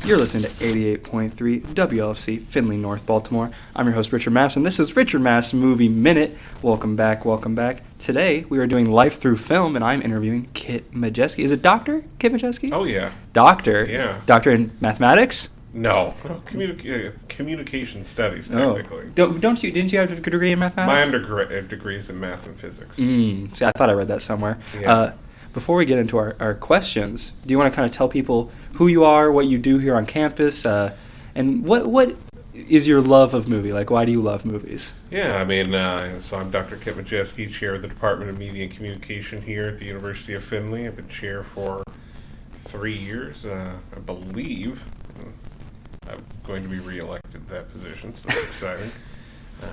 You're listening to 88.3 WLFC, Findlay, North Baltimore. I'm your host, Richard Mass, and this is Richard Mass Movie Minute. Welcome back, welcome back. Today, we are doing Life Through Film, and I'm interviewing Kit Medjesky. Is it Dr. Kit Medjesky? Oh, yeah. Doctor? Yeah. Doctor in mathematics? No. Communication studies, technically. Didn't you have a degree in mathematics? My undergrad degree is in math and physics. See, I thought I read that somewhere. Yeah. Before we get into our questions, do you want to kind of tell people who you are, what you do here on campus, and what is your love of movie? Like, why do you love movies? Yeah, I mean, so I'm Dr. Kit Medjesky, chair of the Department of Media and Communication here at the University of Findlay. I've been chair for 3 years, I believe. I'm going to be re-elected to that position, so that's exciting.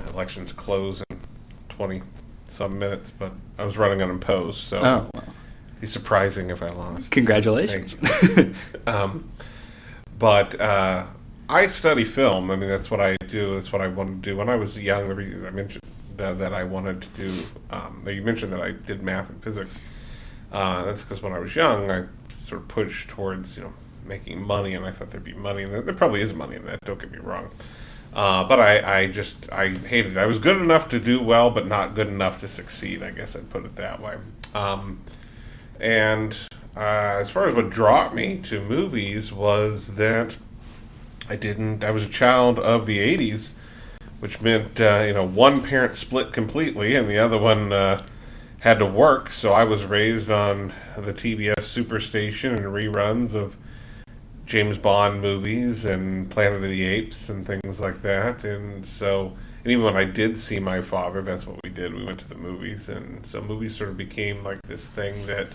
Elections close in 20-some minutes, but I was running unopposed, so... Oh, well. It'd be surprising if I lost. Congratulations. But I study film. I mean, that's what I do. That's what I wanted to do. When I was young, I mentioned that I wanted to do... you mentioned that I did math and physics. That's because when I was young, I sort of pushed towards, making money, and I thought there'd be money, and there probably is money in that, don't get me wrong. But I hated it. I was good enough to do well, but not good enough to succeed, I guess I'd put it that way. And as far as what brought me to movies was that I was a child of the 80s, which meant, one parent split completely and the other one had to work, so I was raised on the TBS Superstation and reruns of James Bond movies and Planet of the Apes and things like that. And even when I did see my father, that's what we did. We went to the movies, and so movies sort of became like this thing that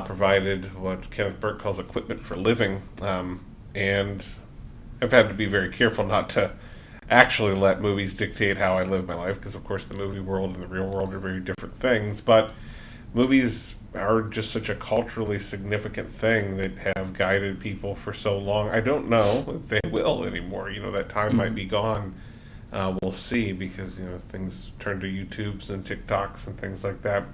provided what Kenneth Burke calls equipment for living. And I've had to be very careful not to actually let movies dictate how I live my life, because of course the movie world and the real world are very different things. But movies are just such a culturally significant thing that have guided people for so long. I don't know if they will anymore. That time might be gone. We'll see, because things turn to YouTubes and TikToks and things like that.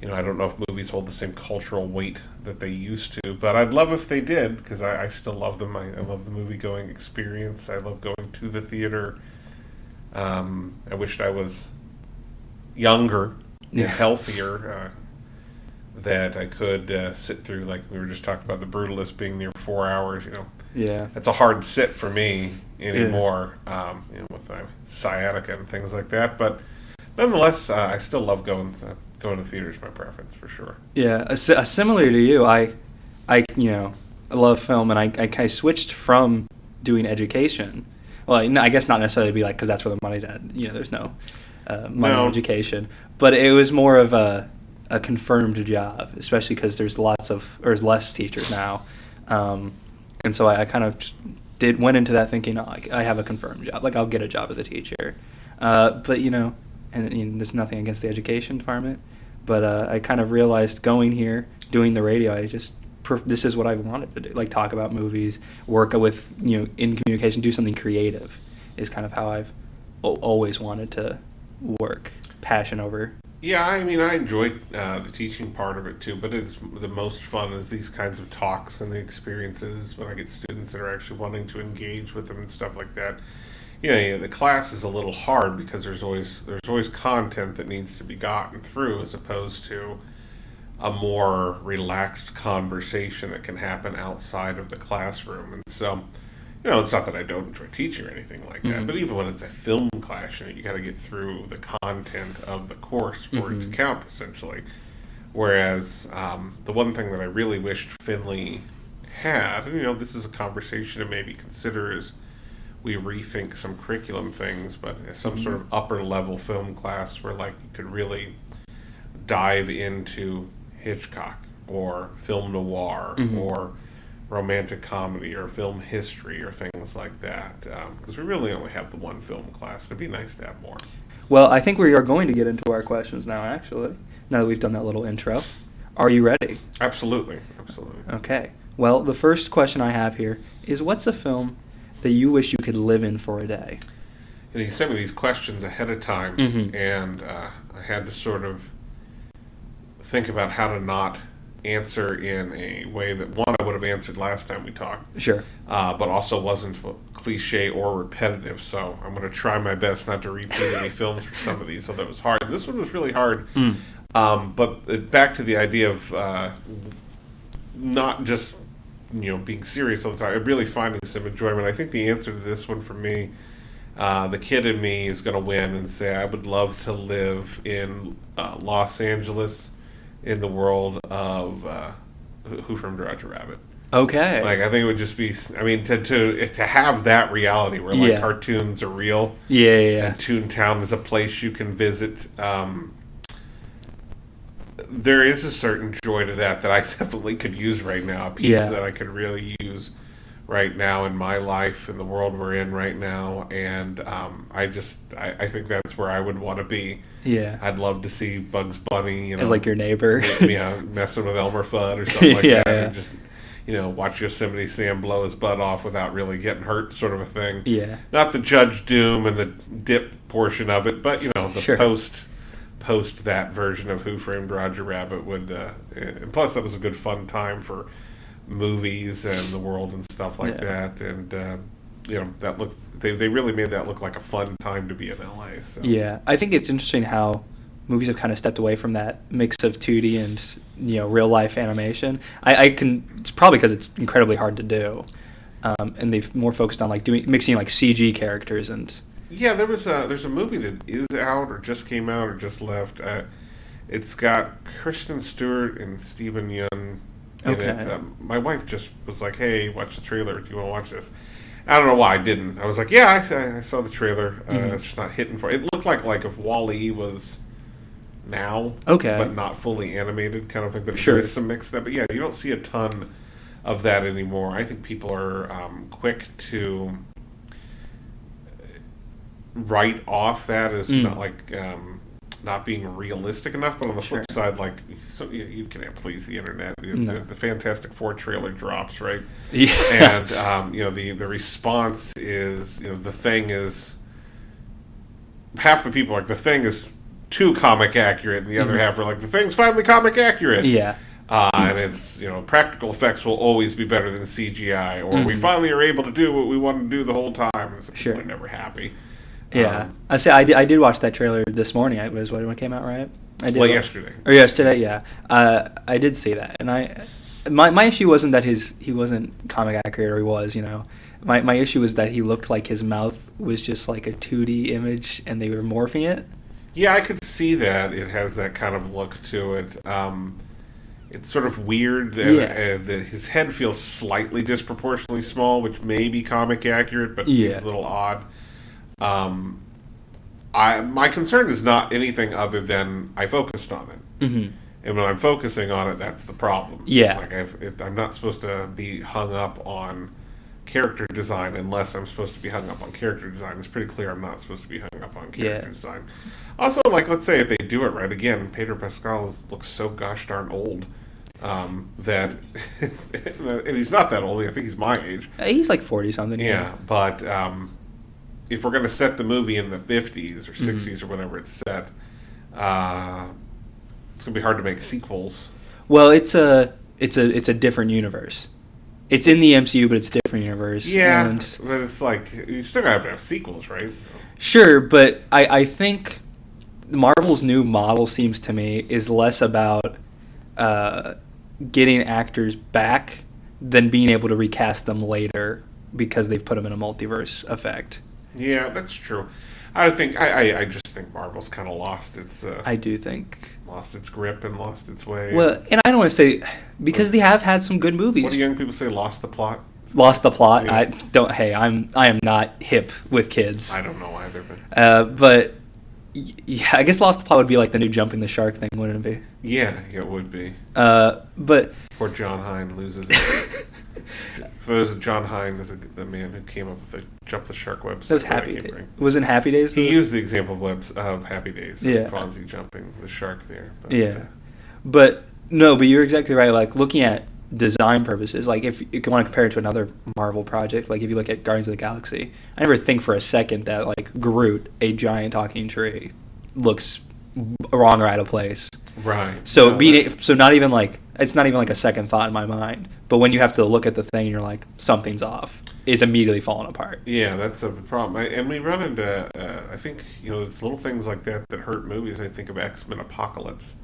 I don't know if movies hold the same cultural weight that they used to, but I'd love if they did, because I still love them. I love the movie-going experience. I love going to the theater. I wished I was younger and healthier, that I could sit through, like we were just talking about, The Brutalist being near 4 hours. Yeah. That's a hard sit for me anymore, with my sciatica and things like that. But nonetheless, I still love going to theater is my preference, for sure. Yeah, similar to you, I love film, and I switched from doing education. Well, I guess not necessarily be like, because that's where the money's at. There's no money in education, but it was more of a confirmed job, especially because there's less teachers now, and so I kind of went into that thinking, I have a confirmed job, like I'll get a job as a teacher, but and there's nothing against the education department. But I kind of realized going here, doing the radio, this is what I wanted to do. Like, talk about movies, work with, in communication, do something creative is kind of how I've always wanted to work. Passion over. Yeah, I mean, I enjoyed the teaching part of it too, but it's the most fun is these kinds of talks and the experiences when I get students that are actually wanting to engage with them and stuff like that. The class is a little hard because there's always content that needs to be gotten through, as opposed to a more relaxed conversation that can happen outside of the classroom. And so, it's not that I don't enjoy teaching or anything like that, but even when it's a film class, you got to get through the content of the course for it to count, essentially. Whereas the one thing that I really wished Findlay had, and this is a conversation to maybe consider, is we rethink some curriculum things, but some sort of upper level film class where you could really dive into Hitchcock or film noir or romantic comedy or film history or things like that, because we really only have the one film class. It'd be nice to have more. Well, I think we are going to get into our questions now, actually, now that we've done that little intro. Are you ready? Absolutely. Okay. Well, the first question I have here is, what's a film that you wish you could live in for a day? You sent me these questions ahead of time, and I had to sort of think about how to not answer in a way that, one, I would have answered last time we talked. Sure. But also wasn't cliche or repetitive. So I'm going to try my best not to repeat any films for some of these. So that was hard. This one was really hard. But back to the idea of not just being serious all the time, really finding some enjoyment. I think the answer to this one for me, the kid in me is going to win and say I would love to live in Los Angeles in the world of Who Framed Roger Rabbit. Okay. Like, I think it would just be, I mean, to have that reality where, like, cartoons are real. Yeah. And Toontown is a place you can visit. There is a certain joy to that I definitely could use right now. A piece that I could really use right now in my life, in the world we're in right now. And I think that's where I would want to be. Yeah. I'd love to see Bugs Bunny, as like your neighbor. Messing with Elmer Fudd or something like that. Yeah. And just, watch Yosemite Sam blow his butt off without really getting hurt, sort of a thing. Yeah. Not the Judge Doom and the dip portion of it, but, the post that version of Who Framed Roger Rabbit would, and plus that was a good fun time for movies and the world and stuff like that. And, that looks, they really made that look like a fun time to be in LA. So. Yeah. I think it's interesting how movies have kind of stepped away from that mix of 2D and real life animation. It's probably because it's incredibly hard to do, and they've more focused on like mixing like CG characters and. Yeah, there's a movie that is out or just came out or just left. It's got Kristen Stewart and Stephen Yeun in it. My wife just was like, "Hey, watch the trailer. Do you want to watch this?" I don't know why I didn't. I was like, "Yeah, I saw the trailer. It's just not hitting for it." It looked like if WALL-E was now, but not fully animated kind of thing. But there is some mix there. But yeah, you don't see a ton of that anymore. I think people are quick to write off that as not like not being realistic enough. But on the flip side, like you can't please the internet. The Fantastic Four trailer drops, right? Yeah. And the response is The Thing is, half the people are like, The Thing is too comic accurate, and the other half are like, The Thing's finally comic accurate. Yeah. And it's, practical effects will always be better than CGI, or we finally are able to do what we wanted to do the whole time. And so people are never happy. Yeah. I did watch that trailer this morning. It was when it came out, right? I did. Yesterday. Or yesterday, yeah. I did see that, and my issue wasn't that he wasn't comic accurate, or he was, My issue was that he looked like his mouth was just like a 2D image, and they were morphing it. Yeah, I could see that. It has that kind of look to it. It's sort of weird that his head feels slightly disproportionately small, which may be comic accurate, but seems a little odd. My concern is not anything other than I focused on it. Mm-hmm. And when I'm focusing on it, that's the problem. Yeah. Like I'm not supposed to be hung up on character design unless I'm supposed to be hung up on character design. It's pretty clear I'm not supposed to be hung up on character design. Also, like, let's say if they do it right, again, Pedro Pascal looks so gosh darn old. That and he's not that old. I think he's my age. He's like 40-something. Yeah, but if we're going to set the movie in the 50s or 60s or whatever it's set, it's going to be hard to make sequels. Well, it's a different universe. It's in the MCU, but it's a different universe. Yeah, but it's like you still got to have sequels, right? Sure, but I think Marvel's new model seems to me is less about getting actors back than being able to recast them later because they've put them in a multiverse effect. Yeah, that's true. I just think Marvel's kind of lost its. I do think lost its grip and lost its way. Well, and I don't want to say because they have had some good movies. What do young people say? Lost the plot. Lost the plot. Yeah. I don't. Hey, I am not hip with kids. I don't know either, but yeah, I guess Lost the Plot would be like the new Jumping the Shark thing, wouldn't it be? Yeah, it would be. But poor John Hine loses it. For those, John Hine is the man who came up with the Jump the Shark website. That was Happy Days. Was it Happy Days? He used the example of Happy Days. Yeah. Fonzie jumping the shark there. But you're exactly right. Like, looking at design purposes, like if you want to compare it to another Marvel project, like if you look at Guardians of the Galaxy, I never think for a second that like Groot, a giant talking tree, looks wrong or out of place. Right. So No, so not even like it's not even like a second thought in my mind. But when you have to look at the thing and you're like something's off, it's immediately falling apart. yeah, that's a problem. And we run into, I think, it's little things like that that hurt movies. I think of X-Men Apocalypse.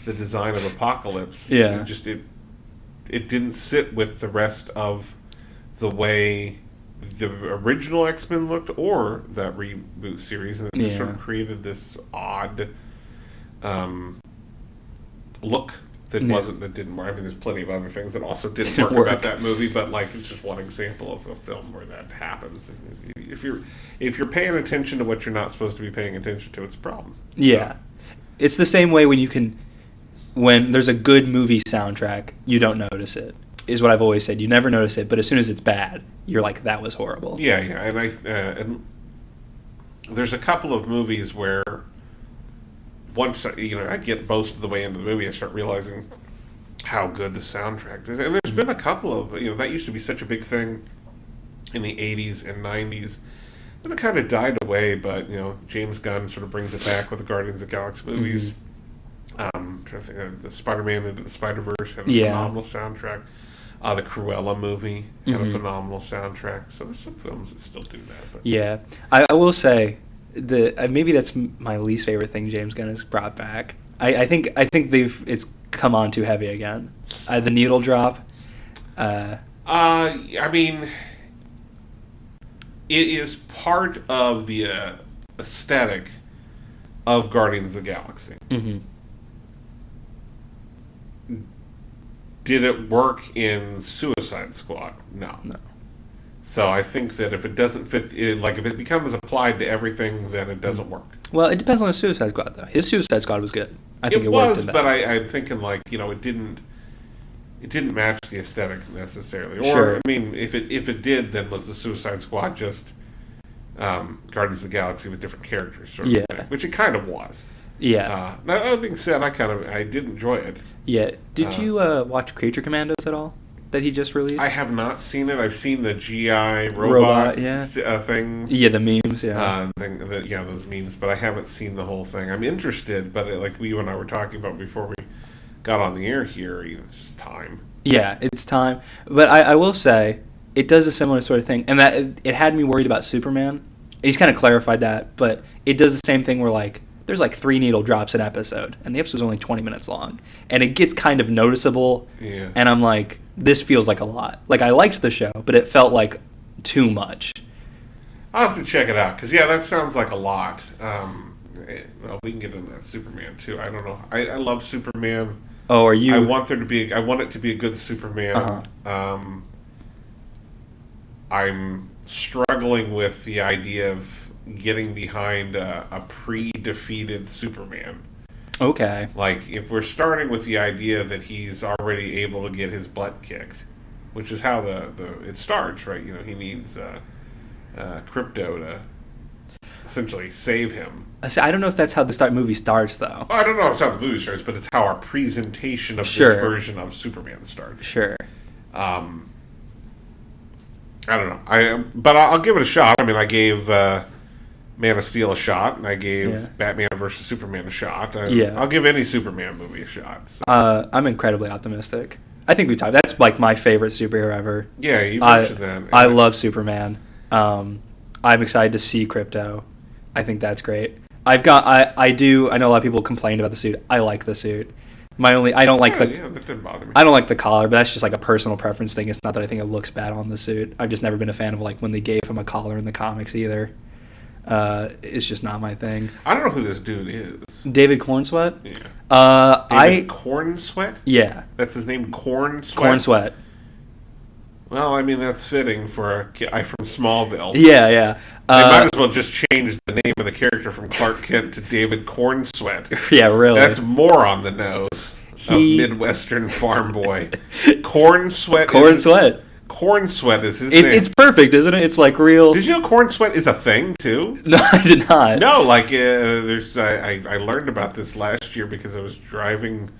The design of Apocalypse. Yeah. It didn't sit with the rest of the way the original X-Men looked or that reboot series. And it just sort of created this odd look that didn't work. I mean, there's plenty of other things that also didn't work about that movie, but like it's just one example of a film where that happens. If you're paying attention to what you're not supposed to be paying attention to, it's a problem. Yeah, so. It's the same way when there's a good movie soundtrack, you don't notice it. Is what I've always said. You never notice it, but as soon as it's bad, you're like, that was horrible. Yeah, and there's a couple of movies where. Once I get most of the way into the movie, I start realizing how good the soundtrack is. And there's been a couple of that used to be such a big thing in the 80s and 90s. Then it kind of died away, but James Gunn sort of brings it back with the Guardians of the Galaxy movies. Trying to think of the Spider-Man Into the Spider-Verse had a phenomenal soundtrack. The Cruella movie had a phenomenal soundtrack. So there's some films that still do that. But. Yeah, I will say. Maybe that's my least favorite thing James Gunn has brought back. I think it's come on too heavy again. The needle drop. I mean, it is part of the aesthetic of Guardians of the Galaxy. Mm-hmm. Did it work in Suicide Squad? No. So I think that if it doesn't fit, if it becomes applied to everything, then it doesn't work. Well, it depends on the Suicide Squad, though. His Suicide Squad was good. I think it was, worked in that. but I'm thinking it didn't match the aesthetic necessarily. Or sure. I mean, if it did, then was the Suicide Squad just Guardians of the Galaxy with different characters, sort of thing, which it kind of was. Yeah. Now that being said, I did enjoy it. Yeah. Did you watch Creature Commandos at all? That he just released? I have not seen it. I've seen the GI robot things. Yeah, the memes, yeah. Those memes, but I haven't seen the whole thing. I'm interested, but like you and I were talking about before we got on the air here, it's just time. Yeah, it's time. But I will say, it does a similar sort of thing, and that it had me worried about Superman. He's kind of clarified that, but it does the same thing where, there's 3 needle drops an episode, and the episode's only 20 minutes long. And it gets kind of noticeable, and I'm like, this feels like a lot. I liked the show, but it felt like too much. I'll have to check it out, because, that sounds like a lot. We can get into that Superman, too. I don't know. I love Superman. Oh, are you... I want it to be a good Superman. Uh-huh. I'm struggling with the idea of getting behind a pre-defeated Superman. Okay. If we're starting with the idea that he's already able to get his butt kicked, which is how it starts, right? He needs Crypto to essentially save him. I don't know if that's how the movie starts, though. I don't know if it's how the movie starts, but it's how our presentation of this version of Superman starts. Sure. I don't know. But I'll give it a shot. I mean, I gave Man of Steel a shot, and I gave Batman vs. Superman a shot. I'll give any Superman movie a shot. So. I'm incredibly optimistic. I think we talked. That's my favorite superhero ever. Yeah, you mentioned that. I love Superman. I'm excited to see Crypto. I think that's great. I know a lot of people complained about the suit. I like the suit. I don't like that didn't bother me. I don't like the collar, but that's just a personal preference thing. It's not that I think it looks bad on the suit. I've just never been a fan of when they gave him a collar in the comics either. It's just not my thing. I don't know who this dude is. David Cornsweet? Yeah. David Cornsweet? Yeah. That's his name, Cornsweet? Cornsweet. Well, I mean, that's fitting for a guy from Smallville. Yeah. They might as well just change the name of the character from Clark Kent to David Cornsweet. Yeah, really. That's more on the nose of Midwestern farm boy. Cornsweet. Cornsweet is his name. It's perfect, isn't it? It's real. Did you know Cornsweet is a thing too? No, I did not. No, there's I learned about this last year because I was driving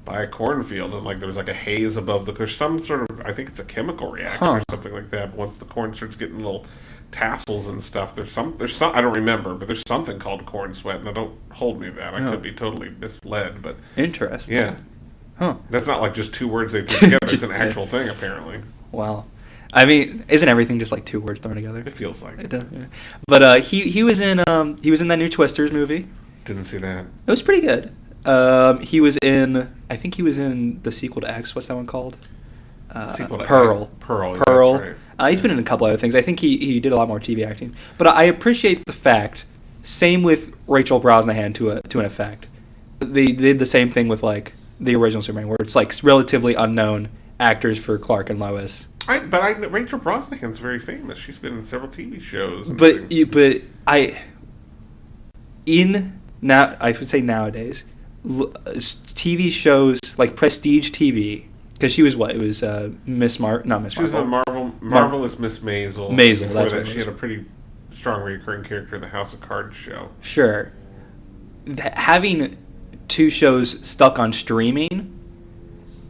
by a cornfield, and like there was like a haze above there's some sort of, I think it's a chemical reaction or something like that. But once the corn starts getting little tassels and stuff, there's some I don't remember, but there's something called corn sweat. Now don't hold me to that. I could be totally misled, but interesting. Yeah. Huh. That's not like just two words they threw together. It's an actual thing, apparently. Wow. I mean, isn't everything just like two words thrown together? It feels like it. Does, yeah. But he was in that new Twisters movie. Didn't see that. It was pretty good. He was in the sequel to X. What's that one called? Sequel to Pearl. Pearl. Pearl. That's right. He's been in a couple other things. I think he did a lot more TV acting. But I appreciate the fact. Same with Rachel Brosnahan to an effect. They did the same thing with like the original Superman, where it's like relatively unknown actors for Clark and Lois. Rachel Brosnahan's very famous. She's been in several TV shows. I would say nowadays, TV shows like prestige TV, because she was not Miss Marvel. She was on Marvelous Miss Maisel. Maisel, Before that's that, what she had a pretty strong recurring character in the House of Cards show. Sure. Having two shows stuck on streaming,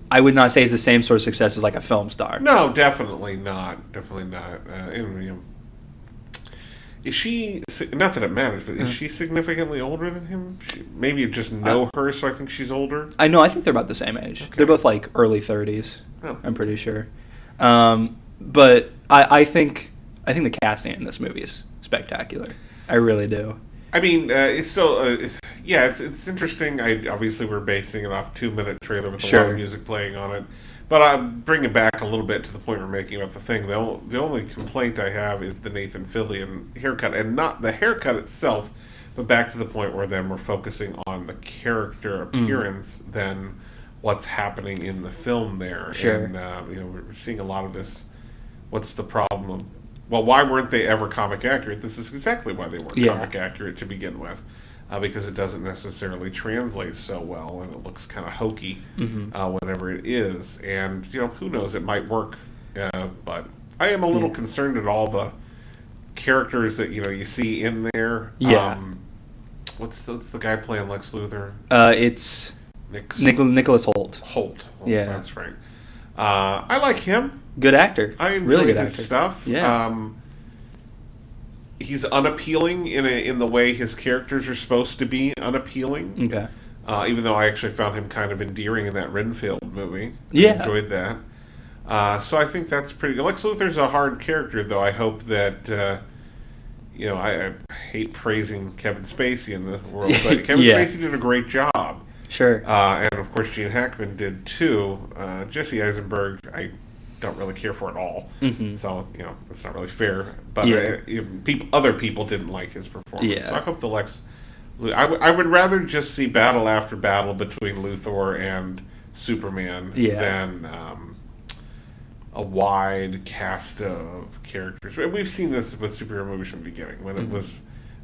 I would not say is the same sort of success as like a film star. No, definitely not. Definitely not. Is she, not that it matters, but is she significantly older than him? Maybe you just know her, so I think she's older? I know, I think they're about the same age. Okay. They're both like early 30s, I'm pretty sure. But I think the casting in this movie is spectacular. I really do. I mean, it's interesting. Obviously we're basing it off a 2-minute trailer with a lot of music playing on it. But I'll bring it back a little bit to the point we're making about the thing. The only complaint I have is the Nathan Fillion haircut, and not the haircut itself, but back to the point where then we're focusing on the character appearance than what's happening in the film there. Sure. And we're seeing a lot of this. What's the problem? Well, why weren't they ever comic accurate? This is exactly why they weren't comic accurate to begin with. Because it doesn't necessarily translate so well, and it looks kind of hokey whenever it is. And who knows? It might work, but I am a little concerned at all the characters that you see in there. Yeah. What's the guy playing Lex Luthor? It's Nicholas Hoult. Hoult. Yeah, that's right. I like him. Good actor. I enjoy really good his actor. Stuff. Yeah. He's unappealing in the way his characters are supposed to be unappealing. Okay. Even though I actually found him kind of endearing in that Renfield movie. Yeah. I enjoyed that. So I think that's pretty good. Lex Luthor's a hard character, though. I hope that, I hate praising Kevin Spacey in the world, but Kevin Spacey did a great job. Sure. And of course Gene Hackman did too. Jesse Eisenberg, I don't really care for at all. So it's not really fair. But other people didn't like his performance. Yeah. So I hope the Lex. I would rather just see battle after battle between Luthor and Superman than a wide cast of characters. We've seen this with superhero movies from the beginning. When it was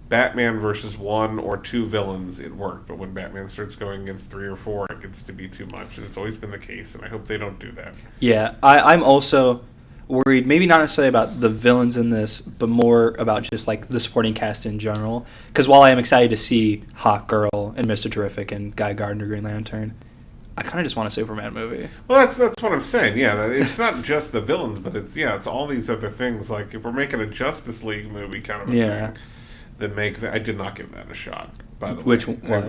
Batman versus 1 or 2 villains, it worked. But when Batman starts going against 3 or 4, it gets to be too much. And it's always been the case, and I hope they don't do that. Yeah, I'm also worried, maybe not necessarily about the villains in this, but more about just like the supporting cast in general. Because while I am excited to see Hawkgirl and Mr. Terrific and Guy Gardner Green Lantern, I kind of just want a Superman movie. Well, that's what I'm saying. Yeah, it's not just the villains, but it's all these other things. Like if we're making a Justice League movie kind of a thing. I did not give that a shot, by the way.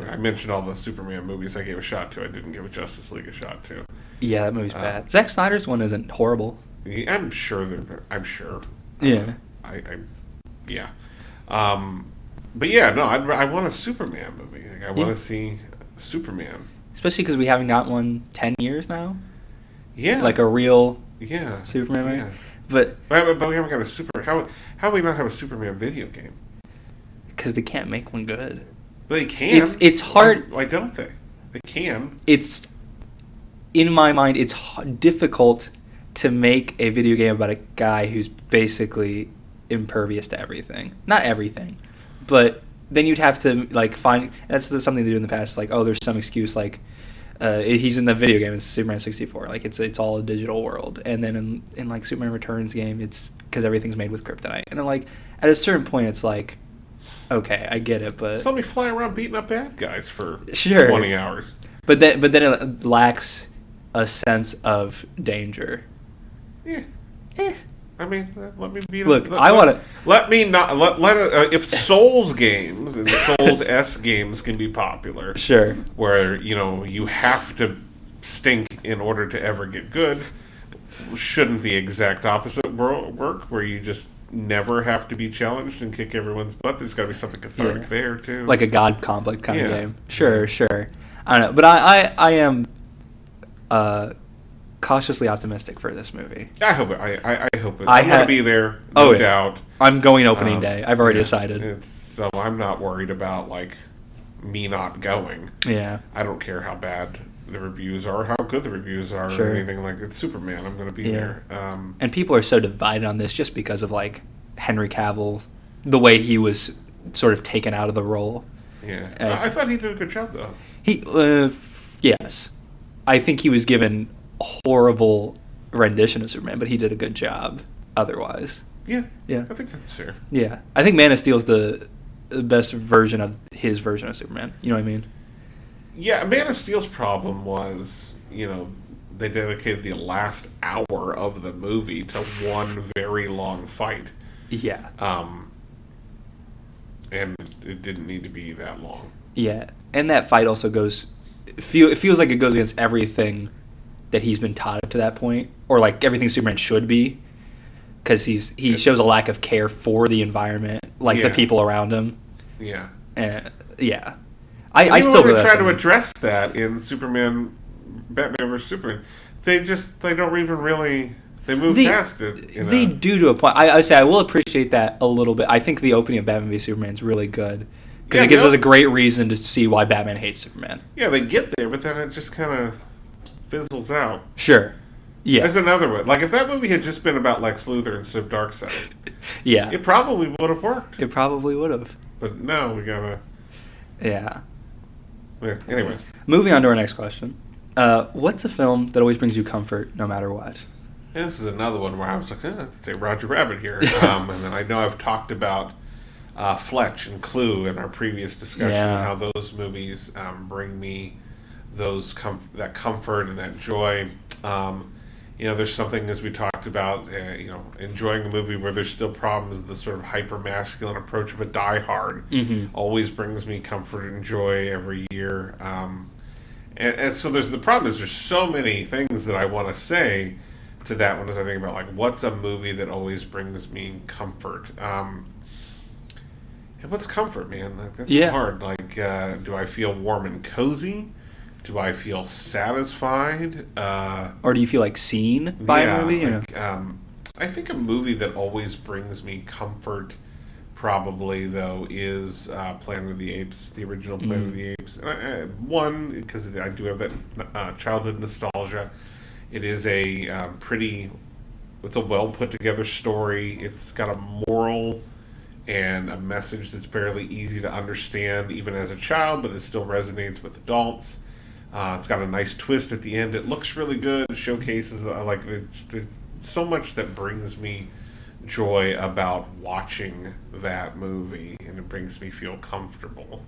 I mentioned all the Superman movies I gave a shot to. I didn't give a Justice League a shot to. Yeah, that movie's bad. Zack Snyder's one isn't horrible. I'm sure. Yeah. Yeah. But yeah, no, I want a Superman movie. Like, I want to see Superman. Especially because we haven't got one 10 years now. Yeah. Like a real Yeah. Superman movie. But we haven't got a Superman. How do we not have a Superman video game? Because they can't make one good. They can. It's hard. Why don't they? They can. It's, in my mind, it's difficult to make a video game about a guy who's basically impervious to everything. Not everything, but then you'd have to like find. That's something they do in the past. Like, oh, there's some excuse like he's in the video game. It's Superman 64. Like it's all a digital world. And then in like Superman Returns game, it's because everything's made with kryptonite. And then like at a certain point, it's like, okay, I get it, but so let me fly around beating up bad guys for sure 20 hours. But then it lacks a sense of danger. Yeah. Eh. I mean, let me be. Look, I want to. Let me not let if Souls games and Souls S games can be popular, Sure. where you have to stink in order to ever get good. Shouldn't the exact opposite work, where you just never have to be challenged and kick everyone's butt? There's got to be something cathartic there too, like a god conflict kind of game. Sure. I don't know, but I am cautiously optimistic for this movie. I hope it. I hope it. I'm going to be there, no doubt. I'm going opening day. I've already decided. So I'm not worried about me not going. Yeah. I don't care how bad the reviews are, how good the reviews are, Sure. or anything like it's Superman. I'm going to be there. And people are so divided on this just because of Henry Cavill, the way he was sort of taken out of the role. Yeah, I thought he did a good job though. Yes, I think he was given a horrible rendition of Superman, but he did a good job otherwise. Yeah, I think that's fair. Yeah, I think Man of Steel is the best version of his version of Superman. You know what I mean? Yeah, Man of Steel's problem was, they dedicated the last hour of the movie to one very long fight. Yeah. And it didn't need to be that long. Yeah, and that fight also it feels like it goes against everything that he's been taught up to that point, or everything Superman should be, because he shows a lack of care for the environment, the people around him. Yeah. Yeah. I still when they try to address that in Batman vs Superman, they don't even really. They move past it. They do to a point. I say I will appreciate that a little bit. I think the opening of Batman v Superman is really good because it gives us a great reason to see why Batman hates Superman. Yeah, they get there, but then it just kind of fizzles out. Sure. Yeah. There's another one. If that movie had just been about Lex Luthor instead of Darkseid, yeah, it probably would have worked. It probably would have. But no, we gotta. Yeah. Anyway. Moving on to our next question. What's a film that always brings you comfort no matter what? And this is another one where I was like, say Roger Rabbit here. And then I know I've talked about Fletch and Clue in our previous discussion, how those movies bring me that comfort and that joy. There's something, as we talked about, enjoying a movie where there's still problems. The sort of hyper-masculine approach of a Die Hard always brings me comfort and joy every year. And so the problem is there's so many things that I want to say to that one as I think about what's a movie that always brings me comfort. And what's comfort, man? That's hard. Do I feel warm and cozy? Do I feel satisfied? Or do you feel seen by a movie? I think a movie that always brings me comfort, probably though, is Planet of the Apes, the original Planet of the Apes. One, because I do have that childhood nostalgia. It is it's a well put together story. It's got a moral and a message that's fairly easy to understand even as a child, but it still resonates with adults. It's got a nice twist at the end. It looks really good. It showcases there's so much that brings me joy about watching that movie, and it brings me feel comfortable.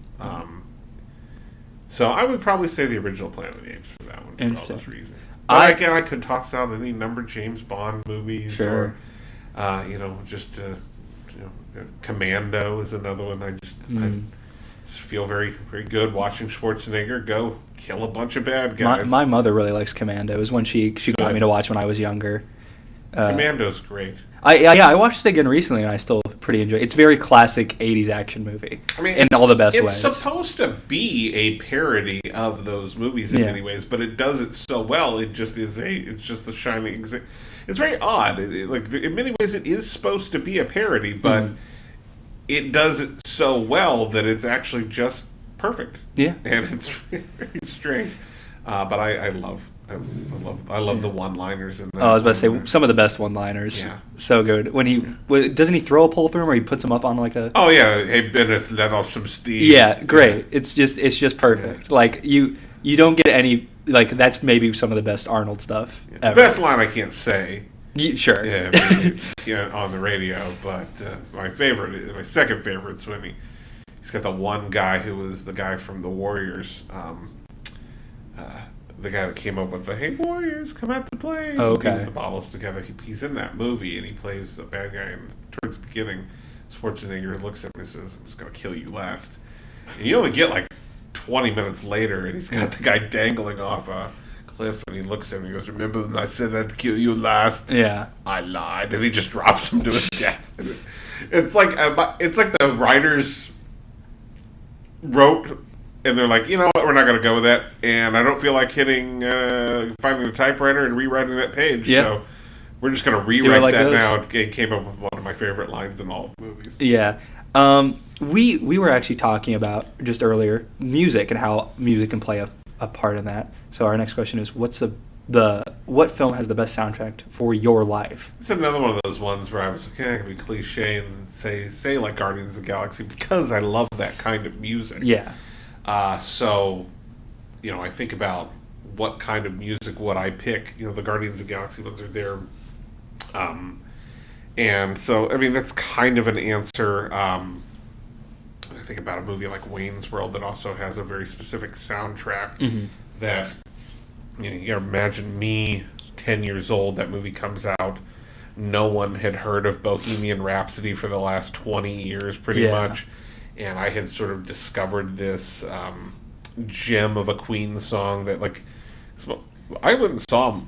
So I would probably say the original Planet of the Apes for that one for all those reasons. But again, I could toss out any number of James Bond movies, or Commando is another one. I just feel very, very good watching Schwarzenegger go kill a bunch of bad guys. My mother really likes Commando. It was one she got me to watch when I was younger. Commando's great. I watched it again recently, and I still pretty enjoy it. It's a very classic 80s action movie, in all the best ways. It's supposed to be a parody of those movies in many ways, but it does it so well. It just is it's just the shining example. It's very odd. In many ways, it is supposed to be a parody, but it does it so well that it's actually just perfect. Yeah, and it's very, very strange. But I love the one-liners in that. Oh, I was about to say some of the best one-liners. Yeah, so good. Doesn't he throw a pole through him, or he puts him up on a? Oh yeah, hey Bennett, let off some steam. Yeah, great. Yeah. It's just perfect. Yeah. You don't get any that's maybe some of the best Arnold stuff. Yeah. The best line I can't say. Sure. Yeah, on the radio, but my second favorite is when he's got the one guy who was the guy from the Warriors. the guy that came up with the "Hey Warriors, come out to play." Oh, He okay. beats the bottles together. He's in that movie, and he plays a bad guy. And towards the beginning, Schwarzenegger looks at him and says, "I'm just gonna kill you last." And you only get like 20 minutes later, and he's got the guy dangling off a cliff, and he looks at him and he goes, "Remember when I said I'd kill you last? Yeah. I lied." And he just drops him to his death. It's like the writers wrote, and they're like, you know what, we're not going to go with that, and I don't feel like finding the typewriter and rewriting that page, so we're just going to rewrite like that those. now. It came up with one of my favorite lines in all movies. Yeah. We were actually talking about just earlier music and how music can play a part in that. So our next question is, what film has the best soundtrack for your life? It's another one of those ones where I was like, I can be cliche and say like Guardians of the Galaxy, because I love that kind of music. Yeah. So, I think about what kind of music would I pick. The Guardians of the Galaxy ones are there. And so, that's kind of an answer. I think about a movie like Wayne's World that also has a very specific soundtrack that, you imagine me 10 years old, that movie comes out. No one had heard of Bohemian Rhapsody for the last 20 years, pretty much. And I had sort of discovered this gem of a Queen song that, I went and saw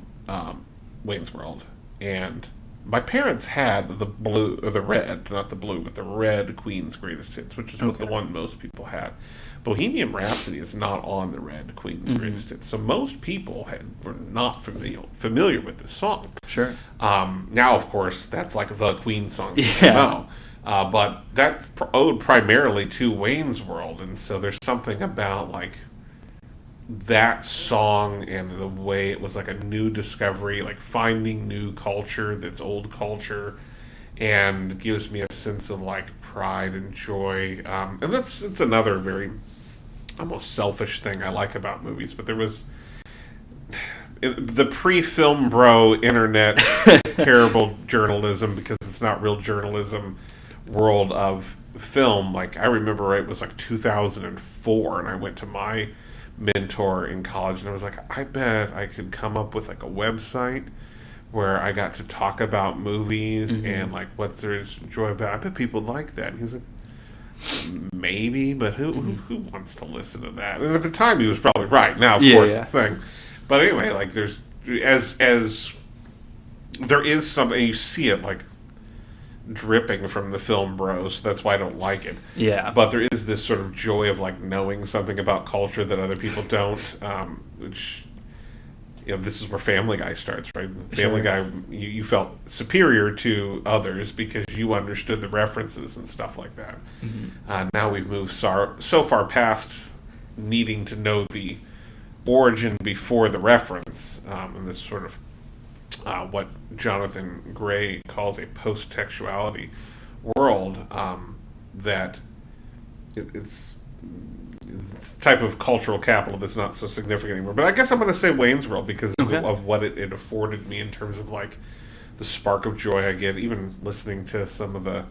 Wayne's World, and my parents had the blue, or the red, not the blue, but the red Queen's Greatest Hits, which is what the one most people had. Bohemian Rhapsody is not on the red Queen's Greatest Hits, so most people were not familiar with this song. Sure. Now, of course, that's like the Queen song. But that's owed primarily to Wayne's World, and so there's something about that song and the way it was like a new discovery, like finding new culture that's old culture, and gives me a sense of pride and joy. And it's another very almost selfish thing I like about movies. But there was the pre-film bro internet terrible journalism, because it's not real journalism, world of film. I remember it was 2004, and I went to my mentor in college, and I was like, I bet I could come up with a website where I got to talk about movies and what there's joy about. I bet people like that. And he was like, maybe, but who wants to listen to that? And at the time, he was probably right. Now, of course, the thing. But anyway, there's as there is something, you see it dripping from the film bros. That's why I don't like it. Yeah. But there is this sort of joy of knowing something about culture that other people don't, which, this is where Family Guy starts, right? Family Guy, you felt superior to others because you understood the references and stuff like that. Now we've moved so far past needing to know the origin before the reference, and this sort of what Jonathan Gray calls a post-textuality world, that it's a type of cultural capital that's not so significant anymore. But I guess I'm going to say Wayne's World because of what it afforded me in terms of the spark of joy I get, even listening to some of the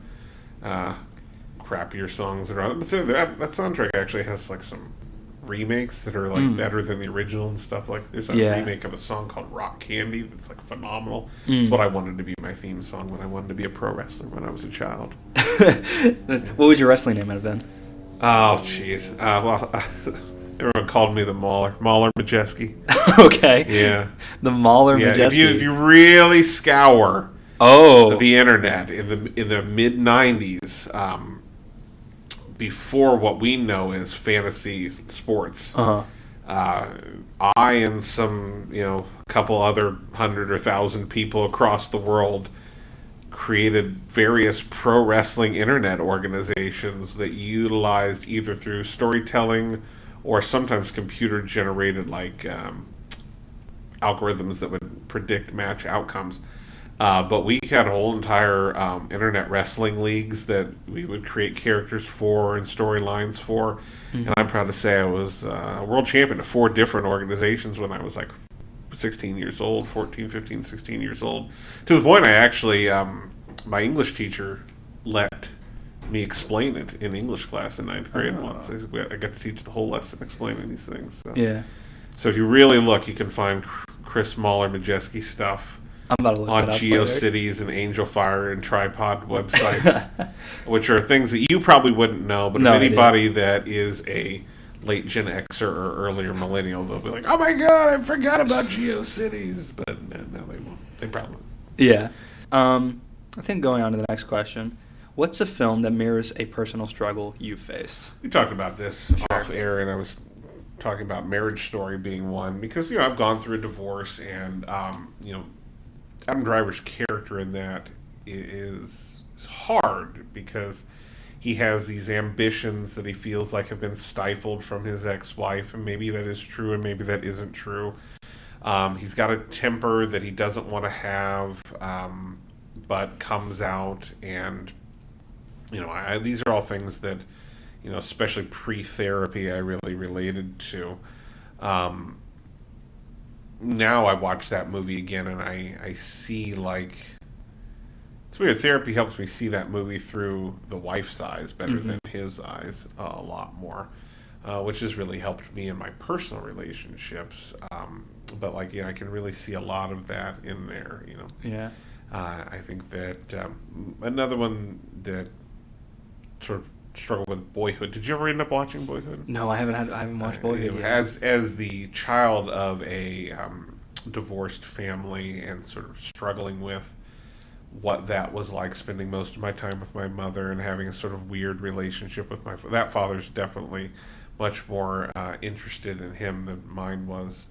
crappier songs that are on it. But that soundtrack actually has some remakes that are better than the original and stuff. There's a remake of a song called Rock Candy that's phenomenal. It's what I wanted to be my theme song when I wanted to be a pro wrestler when I was a child. What would your wrestling name have been? Oh jeez. Everyone called me the Mauler Medjesky. Okay. Yeah. The Mauler Medjesky. If you really scour the internet in the mid 90s, before what we know as fantasy sports, I and some couple other 100 or 1,000 people across the world created various pro wrestling internet organizations that utilized either through storytelling or sometimes computer generated algorithms that would predict match outcomes. But we had a whole entire internet wrestling leagues that we would create characters for and storylines for. And I'm proud to say I was a world champion of 4 different organizations when I was 16 years old, 14, 15, 16 years old. To the point I actually, my English teacher let me explain it in English class in 9th grade once. I got to teach the whole lesson explaining these things. So. Yeah. So if you really look, you can find Chris Mahler Medjesky stuff I'm about to look on that up GeoCities and Angel Fire and Tripod websites, which are things that you probably wouldn't know. But No if idea. anybody that is a late Gen Xer or earlier millennial, they'll be like, "Oh my God, I forgot about GeoCities," but no, they won't. They probably won't. Yeah. I think going on to the next question, what's a film that mirrors a personal struggle you've faced? We talked about this off air, and I was talking about Marriage Story being one because I've gone through a divorce, and Adam Driver's character in that is hard because he has these ambitions that he feels like have been stifled from his ex-wife, and maybe that is true, and maybe that isn't true. He's got a temper that he doesn't want to have, but comes out, and these are all things that especially pre-therapy, I really related to. Now I watch that movie again, and I see, like, it's weird. Therapy helps me see that movie through the wife's eyes better than his eyes a lot more, which has really helped me in my personal relationships. But I can really see a lot of that in there. Yeah. I think that another one that sort of struggled with Boyhood. Did you ever end up watching Boyhood? No, I haven't watched Boyhood yet. As the child of a divorced family and sort of struggling with what that was like, spending most of my time with my mother and having a sort of weird relationship with that father's definitely much more interested in him than mine was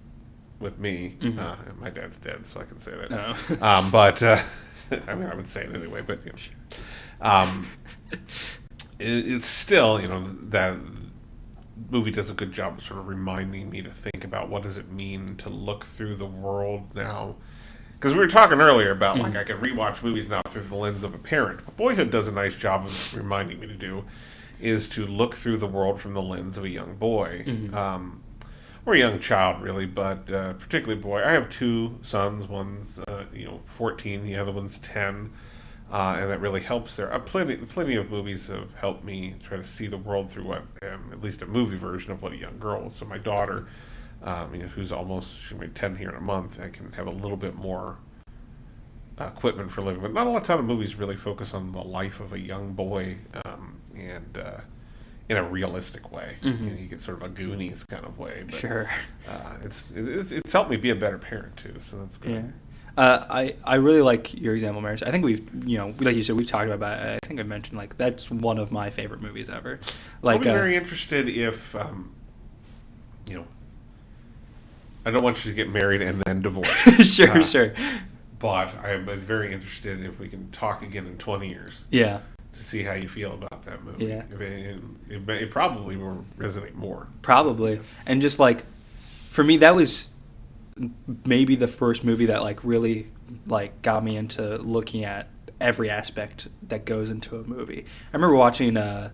with me. And my dad's dead, so I can say that. Oh. But I mean, I would say it anyway. But it's still, that movie does a good job of sort of reminding me to think about what does it mean to look through the world now. Because we were talking earlier about, I can rewatch movies now through the lens of a parent. What Boyhood does a nice job of reminding me to do is to look through the world from the lens of a young boy. Or a young child, really, but particularly boy. I have two sons. One's 14, the other one's 10. And that really helps there. Plenty of movies have helped me try to see the world through what, at least a movie version of what a young girl is. So my daughter, who's she'll be 10 here in a month, I can have a little bit more equipment for living. But not a ton of movies really focus on the life of a young boy, and in a realistic way. You get sort of a Goonies kind of way. But, Sure. It's helped me be a better parent too, so that's good. Yeah. I really like your example, Marriage. I think we've, like you said, we've talked about it. I think I mentioned, that's one of my favorite movies ever. I'll be very interested if, I don't want you to get married and then divorce. Sure. But I'm very interested if we can talk again in 20 years. Yeah. To see how you feel about that movie. Yeah. It probably will resonate more. Probably. And just, for me, that was maybe the first movie that really got me into looking at every aspect that goes into a movie. I remember watching I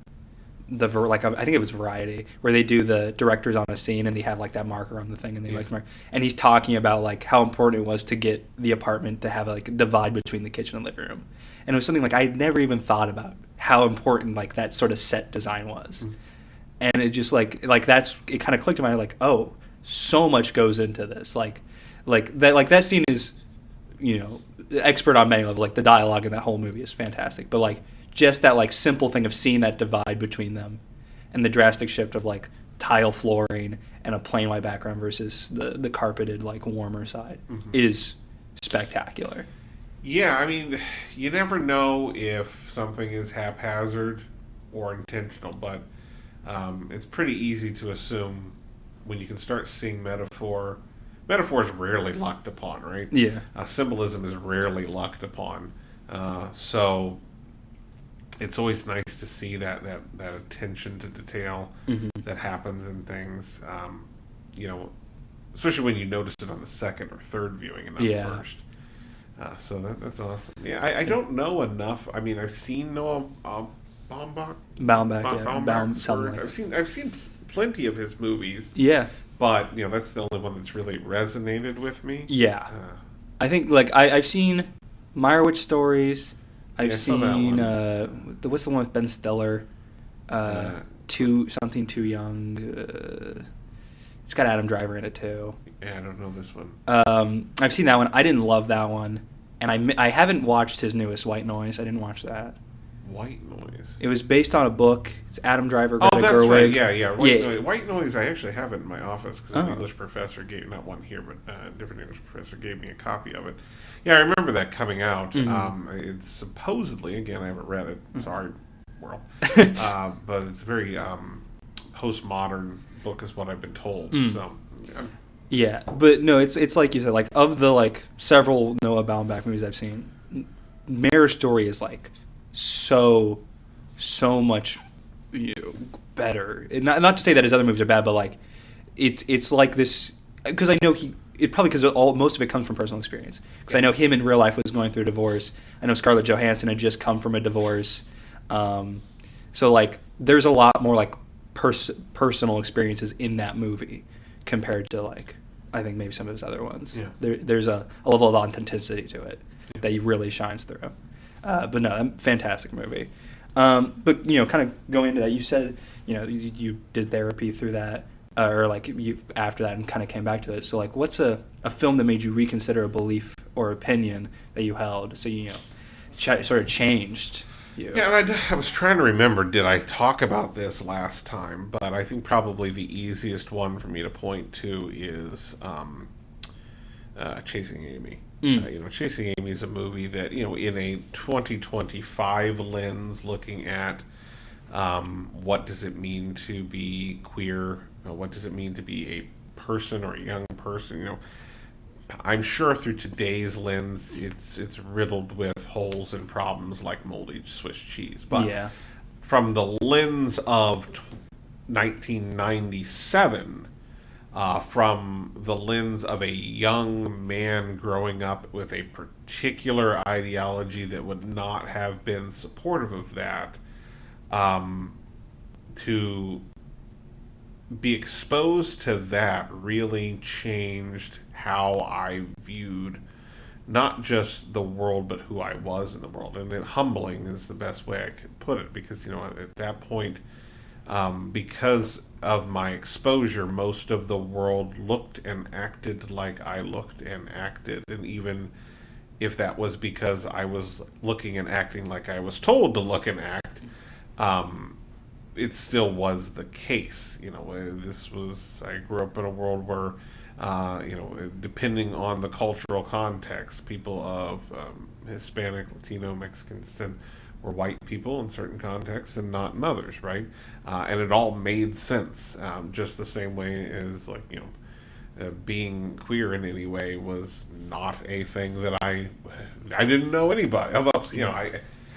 think it was Variety, where they do the directors on a scene and they have that marker on the thing and they and he's talking about how important it was to get the apartment to have a divide between the kitchen and living room. And it was something I had never even thought about how important that sort of set design was. And it just it kind of clicked in my mind oh, so much goes into this. That scene is, expert on many levels. The dialogue in that whole movie is fantastic. But just that simple thing of seeing that divide between them, and the drastic shift of tile flooring and a plain white background versus the carpeted warmer side is spectacular. Yeah, I mean, you never know if something is haphazard or intentional, but it's pretty easy to assume when you can start seeing metaphor. Metaphor is rarely lucked upon, right? Yeah. Symbolism is rarely lucked upon. So it's always nice to see that attention to detail that happens in things. Especially when you notice it on the second or third viewing and not the first. So that's awesome. Yeah, I don't know enough. I mean, I've seen Noah Baumbach. I've seen plenty of his movies. Yeah. But, that's the only one that's really resonated with me. Yeah. I think, I've seen Meyerowitz Stories. I've seen, what's the one with Ben Stiller? Too Young. It's got Adam Driver in it too. Yeah, I don't know this one. I've seen that one. I didn't love that one, and I haven't watched his newest, White Noise. I didn't watch that. White Noise. It was based on a book. It's Adam Driver, Oh, Greta that's Gerwig. right. Yeah. White Noise. I actually have it in my office because an English professor gave, not one here, but a different English professor gave me a copy of it. Yeah, I remember that coming out. It's supposedly, again, I haven't read it. Sorry, world. But it's a very postmodern book, is what I've been told. So. Yeah, but no, it's like you said, like of the like several Noah Baumbach movies I've seen, Marriage Story is like so much better. Not to say that his other movies are bad, but like it's like this, because I know because most of it comes from personal experience. Because I know him in real life was going through a divorce. I know Scarlett Johansson had just come from a divorce. So like there's a lot more like personal experiences in that movie compared to like I think maybe some of his other ones. Yeah. There's a level of authenticity to it that he really shines through. But no, fantastic movie. But kind of going into that, you said you did therapy through that, or like you after that, and kind of came back to it. So like, what's a film that made you reconsider a belief or opinion that you held? So sort of changed you. Yeah, and I was trying to remember, did I talk about this last time? But I think probably the easiest one for me to point to is Chasing Amy. Chasing Amy is a movie that, in a 2025 lens, looking at what does it mean to be queer, what does it mean to be a person or a young person, I'm sure through today's lens, it's riddled with holes and problems like moldy Swiss cheese. But from the lens of 1997, from the lens of a young man growing up with a particular ideology that would not have been supportive of that, to be exposed to that really changed how I viewed not just the world, but who I was in the world. And humbling is the best way I could put it, because, at that point, because of my exposure, most of the world looked and acted like I looked and acted. And even if that was because I was looking and acting like I was told to look and act, it still was the case. I grew up in a world where, depending on the cultural context, people of Hispanic, Latino, Mexican descent were white people in certain contexts and not in others, right? And it all made sense, just the same way as, being queer in any way was not a thing that I didn't know anybody. Although,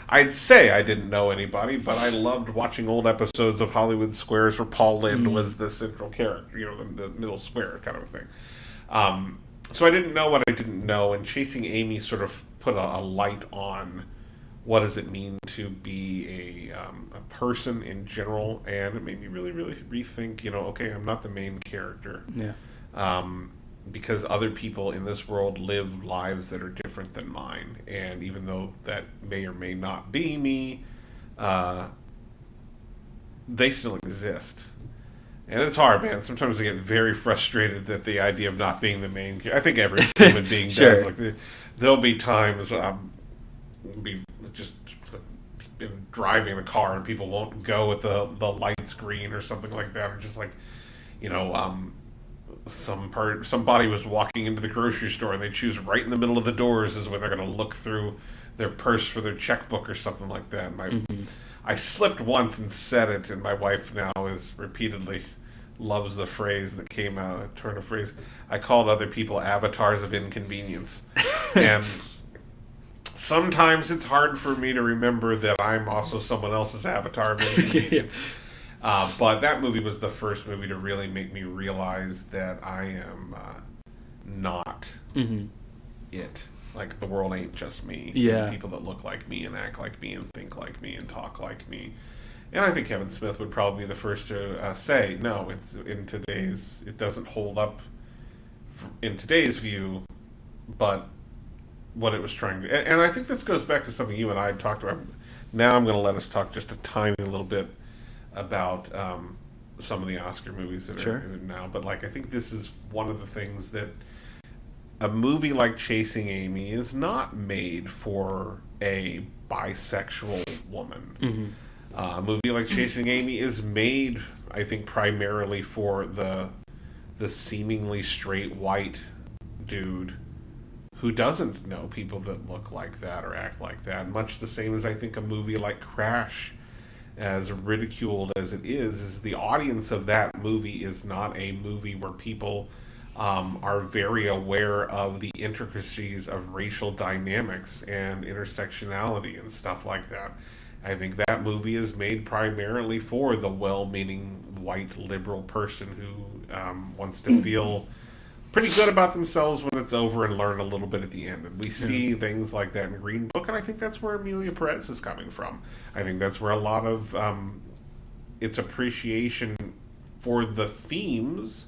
I'd say I didn't know anybody, but I loved watching old episodes of Hollywood Squares where Paul Lynde was the central character, the middle square kind of a thing. So I didn't know what I didn't know, and Chasing Amy sort of put a light on what does it mean to be a person in general, and it made me really, really rethink, okay, I'm not the main character. Yeah. Because other people in this world live lives that are different than mine, and even though that may or may not be me, they still exist. And it's hard, man. Sometimes I get very frustrated at the idea of not being the main character. I think every human being Sure. does. Like, there'll be times be just been driving in a car and people won't go with the lights green or something like that, or just like, somebody was walking into the grocery store and they choose right in the middle of the doors is when they're going to look through their purse for their checkbook or something like that. I slipped once and said it, and my wife now is repeatedly loves the phrase that came out, a turn of phrase. I called other people avatars of inconvenience. And sometimes it's hard for me to remember that I'm also someone else's avatar of inconvenience. But that movie was the first movie to really make me realize that I am not it. Like, the world ain't just me. Yeah. People that look like me and act like me and think like me and talk like me. And I think Kevin Smith would probably be the first to say, no, it doesn't hold up in today's view, but what it was trying to... And I think this goes back to something you and I talked about. Now I'm going to let us talk just a tiny little bit about some of the Oscar movies that Sure. are now. But like, I think this is one of the things that a movie like Chasing Amy is not made for a bisexual woman. Mm-hmm. A movie like Chasing Amy is made, I think, primarily for the seemingly straight white dude who doesn't know people that look like that or act like that. Much the same as I think a movie like Crash, as ridiculed as it is the audience of that movie is not a movie where people are very aware of the intricacies of racial dynamics and intersectionality and stuff like that. I think that movie is made primarily for the well-meaning white liberal person who wants to feel pretty good about themselves when it's over and learn a little bit at the end. And we see things like that in Green Book, and I think that's where Amelia Perez is coming from. I think that's where a lot of its appreciation for the themes,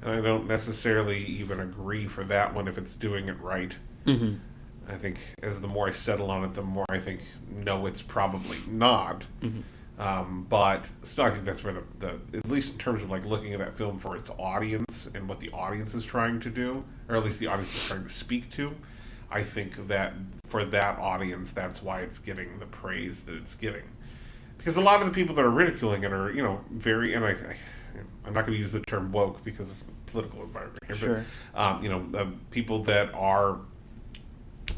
and I don't necessarily even agree for that one if it's doing it right. Mm-hmm. I think as the more I settle on it, the more I think, no, it's probably not. Mm-hmm. But still, I think that's where the at least in terms of like looking at that film for its audience and what the audience is trying to do, or at least the audience is trying to speak to, I think that for that audience, that's why it's getting the praise that it's getting. Because a lot of the people that are ridiculing it are, very, and I'm not going to use the term woke because of political environment here, Sure. but people that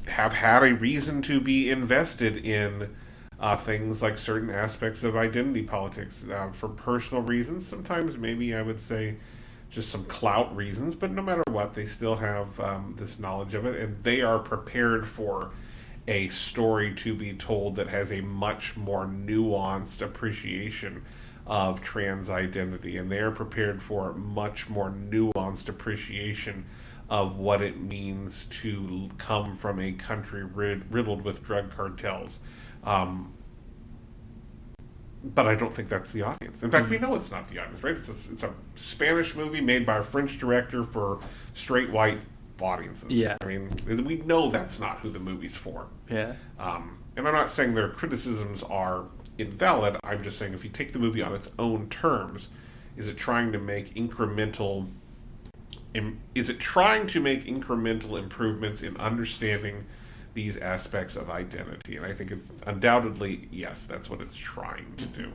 have had a reason to be invested in things like certain aspects of identity politics for personal reasons. Sometimes maybe I would say just some clout reasons, but no matter what, they still have this knowledge of it, and they are prepared for a story to be told that has a much more nuanced appreciation of trans identity, and they are prepared for much more nuanced appreciation of what it means to come from a country riddled with drug cartels. But I don't think that's the audience. In fact, we know it's not the audience, right? It's a Spanish movie made by a French director for straight white audiences. Yeah. I mean, we know that's not who the movie's for. Yeah. And I'm not saying their criticisms are invalid. I'm just saying if you take the movie on its own terms, is it trying to make incremental improvements in understanding these aspects of identity? And I think it's undoubtedly, yes, that's what it's trying to do.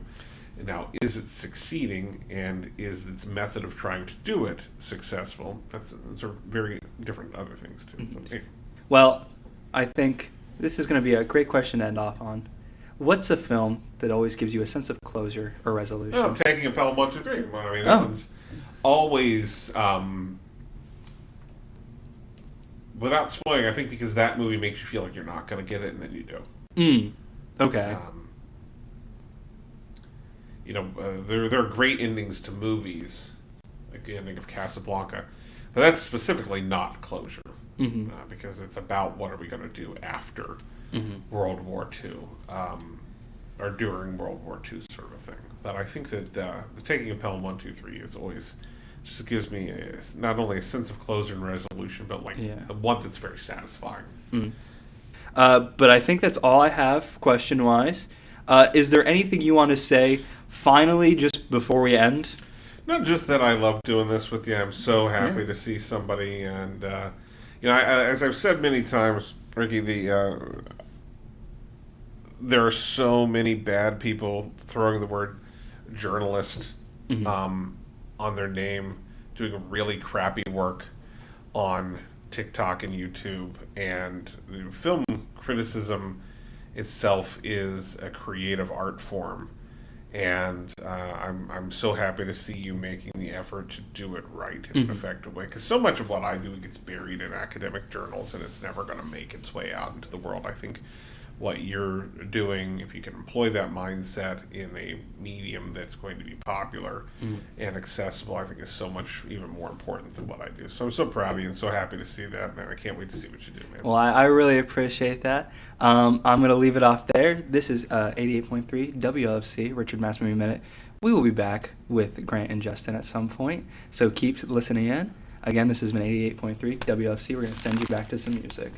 Now, is it succeeding, and is its method of trying to do it successful? Those are very different other things too. So, hey. Well, I think this is going to be a great question to end off on. What's a film that always gives you a sense of closure or resolution? Oh, Taking a Pelham 1, 2, 3. Well, I mean, that one's always, without spoiling, I think because that movie makes you feel like you're not going to get it, and then you do. Okay. There are great endings to movies, like the ending of Casablanca. But that's specifically not closure, because it's about what are we going to do after World War II, or during World War II sort of a thing. But I think that the Taking of Pelham 1, 2, 3 is always just gives me not only a sense of closure and resolution, but one that's very satisfying. But I think that's all I have question-wise. Is there anything you want to say finally, just before we end? Not just that I love doing this with you. I'm so happy to see somebody, and as I've said many times, Ricky, there are so many bad people throwing the word journalist on their name, doing really crappy work on TikTok and YouTube, and film criticism itself is a creative art form, and I'm so happy to see you making the effort to do it right in an effective way, because so much of what I do gets buried in academic journals and it's never going to make its way out into the world. I think what you're doing, if you can employ that mindset in a medium that's going to be popular and accessible, I think is so much even more important than what I do. So I'm so proud of you and so happy to see that, and I can't wait to see what you do, man. Well, I really appreciate that. I'm going to leave it off there. This is 88.3 WLFC, Richard Mass Movie Minute. We will be back with Grant and Justin at some point, so keep listening in. Again, this has been 88.3 WLFC. We're going to send you back to some music.